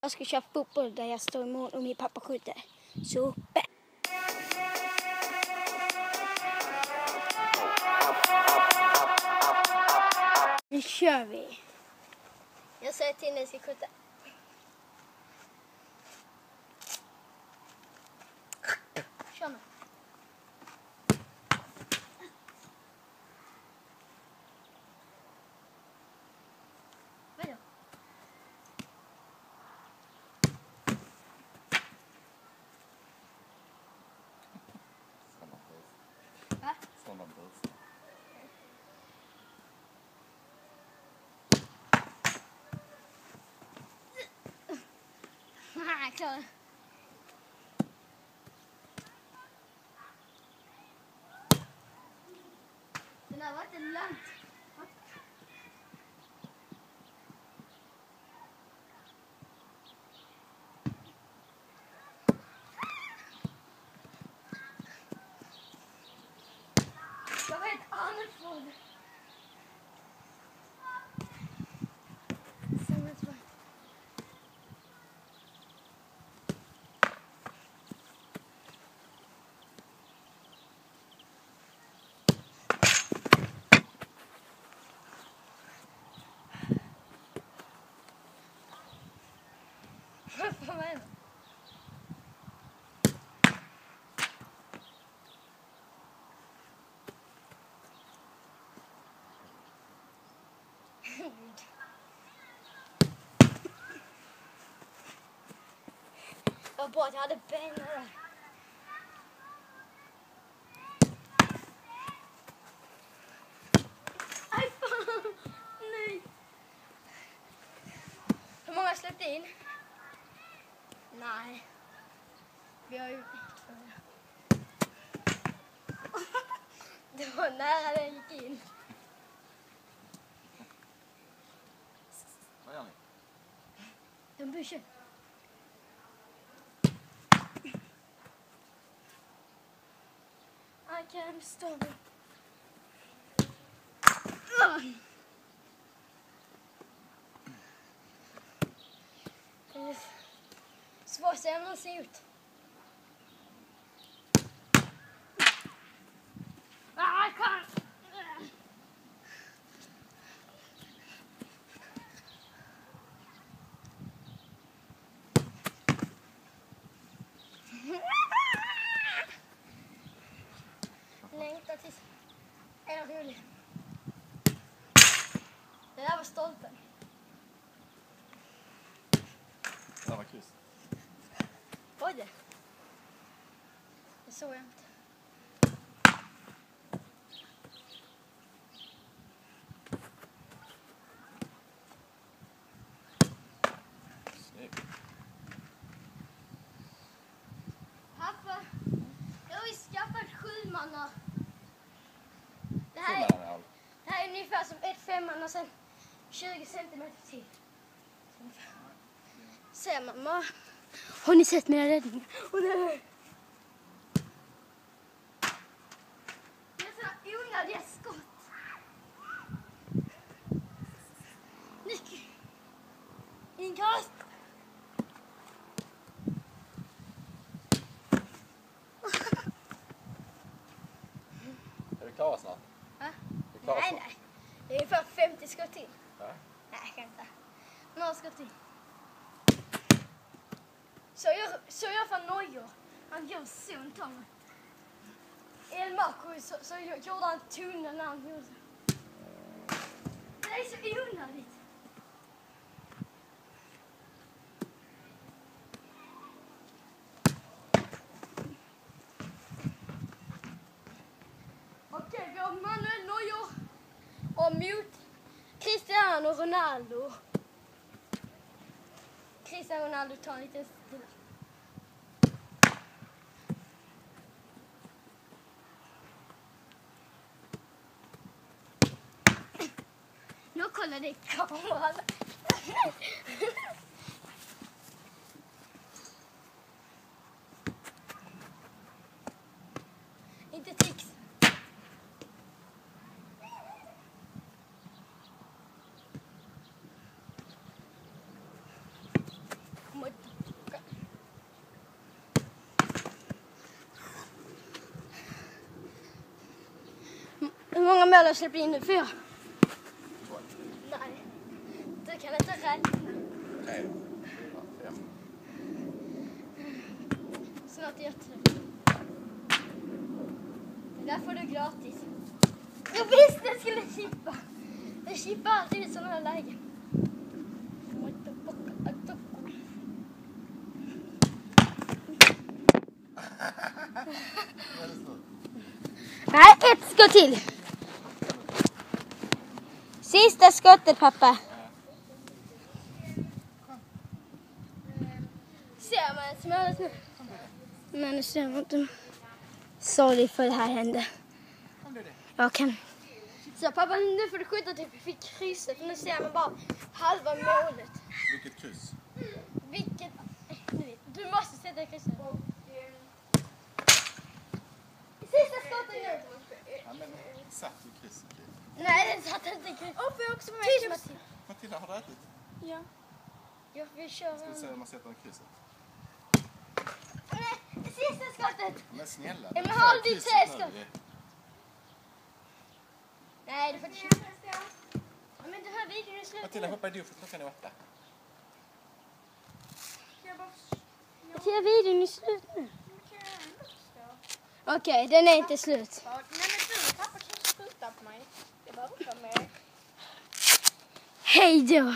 Jag ska köra fotboll där jag står i mål och min pappa skjuter. Så nu kör vi. Jag säger till när jag ska skjuta. Kör nu. Vadå? Va? Sådana bus. Klar. Den här var inte långt. Jag vet annars vad det. Vad är det? Vad bra att jag hade ben där. Aj fan! Nej! Hur många släppte in? Nej. Vi har ju... Det var nära den gick in. Vad gör ni? De bushen. I can't stop it. Svåraste jag någonsin gjort. Jag kan. Längtar tills en rolig. Det där var stolpen. Det var kryss. Oj det. Det såg jag inte. Snyggt. Pappa, jag har ju skaffat 7-manna. Det här är ungefär som ett 5-manna och sen 20 centimeter till. Säger mamma, har ni sett mina räddningar? Och nej. Det är sådana onödiga skott. Nick. Inkast. Är du klar snart? Va? Är du klar snart? Nej. Det är ungefär 50 skott till. Ja. Nej, jag kan inte. Några skott till. Så gör för Neuer. Han gör sånt av mig. El Marco så gjorde han tunnel när han gjorde så. Det är så onödigt. Okej, vi har Manuel Neuer och mot Cristiano Ronaldo. Cristiano Ronaldo tar en liten stilla. Nu kollar det i kameran. Inte tricks. Hur många mål har jag släppt in nu? 4? Nej. Du kan inte räkna. 3, 4, 5. Snart jättelugnt. Det där får du gratis. Jag visste jag skulle chippa. Jag chippar alltid i sådana här lägen. Nej, ett skott till. Sista skottet, pappa. Ser man smöret nu? Men det ser man inte. Sorry för det här hände. Jag kan. Så pappa, nu får du skjuta till vi fick krysset. Nu ser man bara halva målet. Vilket kryss? Vilket? Du måste sätta krysset. Sista skottet nu. Ja, men satt i krysset. Nej, den satt inte i krysset. Och får jag också vara Tyst, med? Matilda. Matilda, har du ätit? Ja. Jag vill köra. Ska vi se om man sätter en krysset? Nej, sista skottet. Men snälla. Men du håll får ditt krysset sällskap. nu. Nej, du får inte köra. Ja, men den här videon är slut. Matilda, hoppa i duschen, klockan är 8. Matilda, videon är slut nu. Okej, den är inte slut. Nej men du, pappa kan inte skjuta på mig. Jag behöver inte vara med. Hej då.